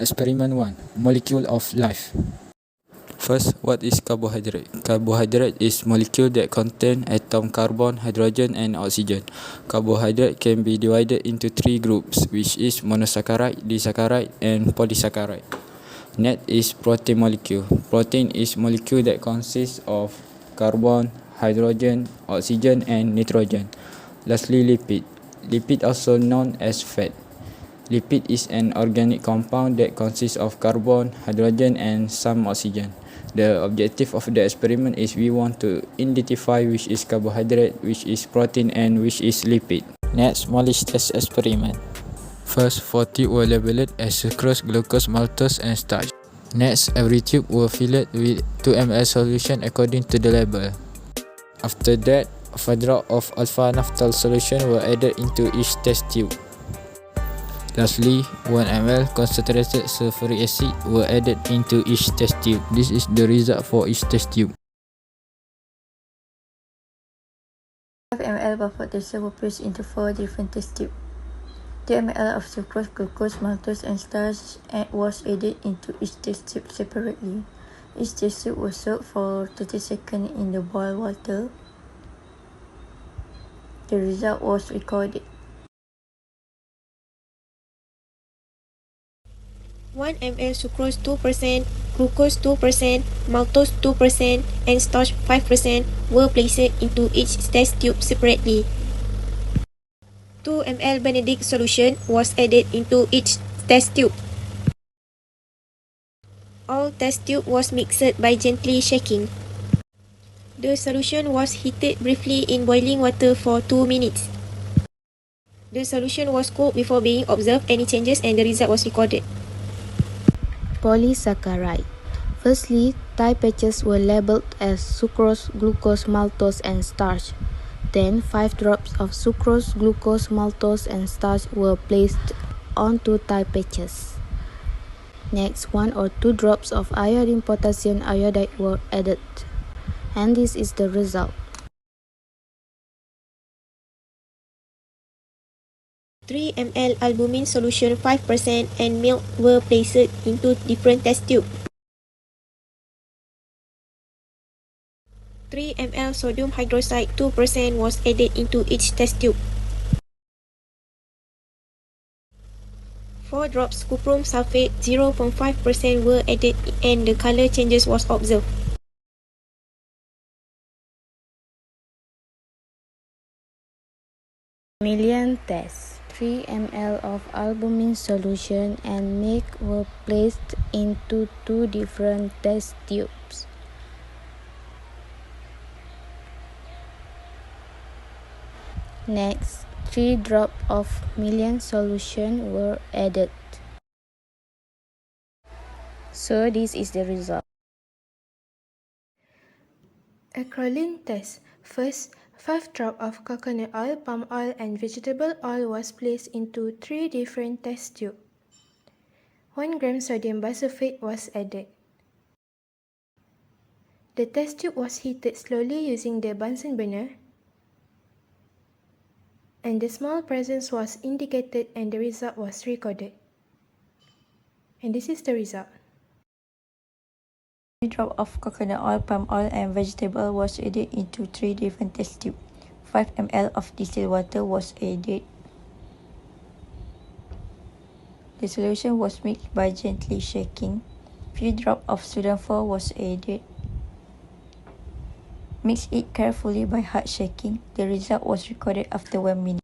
Experiment 1. Molecule of life. First, what is carbohydrate? Carbohydrate is molecule that contain atom carbon, hydrogen and oxygen. Carbohydrate can be divided into three groups, which is monosaccharide, disaccharide and polysaccharide. Next is protein molecule. Protein is molecule that consists of carbon, hydrogen, oxygen and nitrogen. Lastly, lipid. Lipid also known as fat. Lipid is an organic compound that consists of carbon, hydrogen and some oxygen. The objective of the experiment is we want to identify which is carbohydrate, which is protein and which is lipid. Next, Polish test experiment. First, 40 were labeled as sucrose, glucose, maltose and starch. Next, every tube were filled with 2 ml solution according to the label. After that, 5 drops of alpha-naphthol solution were added into each test tube. Lastly, 1 ml concentrated sulfuric acid were added into each test tube. This is the result for each test tube. 5 ml buffer tester were placed into 4 different test tubes. 2 ml of sucrose, glucose, maltose and starch was added into each test tube separately. Each test tube was soaked for 30 seconds in the boiled water. The result was recorded. 1 ml sucrose 2%, glucose 2%, maltose 2% and starch 5% were placed into each test tube separately. 2 ml Benedict solution was added into each test tube. All test tube was mixed by gently shaking. The solution was heated briefly in boiling water for 2 minutes. The solution was cooled before being observed any changes and the result was recorded. Polysaccharide. Firstly, tie patches were labeled as sucrose, glucose, maltose and starch. Then 5 drops of sucrose, glucose, maltose and starch were placed onto tie patches. Next, 1 or 2 drops of iodine potassium iodide were added. And this is the result. 3 ml albumin solution 5% and milk were placed into different test tubes. 3 ml sodium hydroxide 2% was added into each test tube. 4 drops cuprum sulfate 0.5% were added and the color changes was observed. Million test. 3 ml of albumin solution and milk were placed into 2 different test tubes. Next, 3 drops of million solution were added. So this is the result. Acrolein test. First, 5 drops of coconut oil, palm oil and vegetable oil was placed into 3 different test tubes. 1 gram sodium bisulfate was added. The test tube was heated slowly using the Bunsen burner, and the small presence was indicated and the result was recorded. And this is the result. 3 drops of coconut oil, palm oil and vegetable oil was added into 3 different test tubes. 5 ml of distilled water was added. The solution was mixed by gently shaking. Few drops of sulfur was added. Mix it carefully by hard shaking. The result was recorded after 1 minute.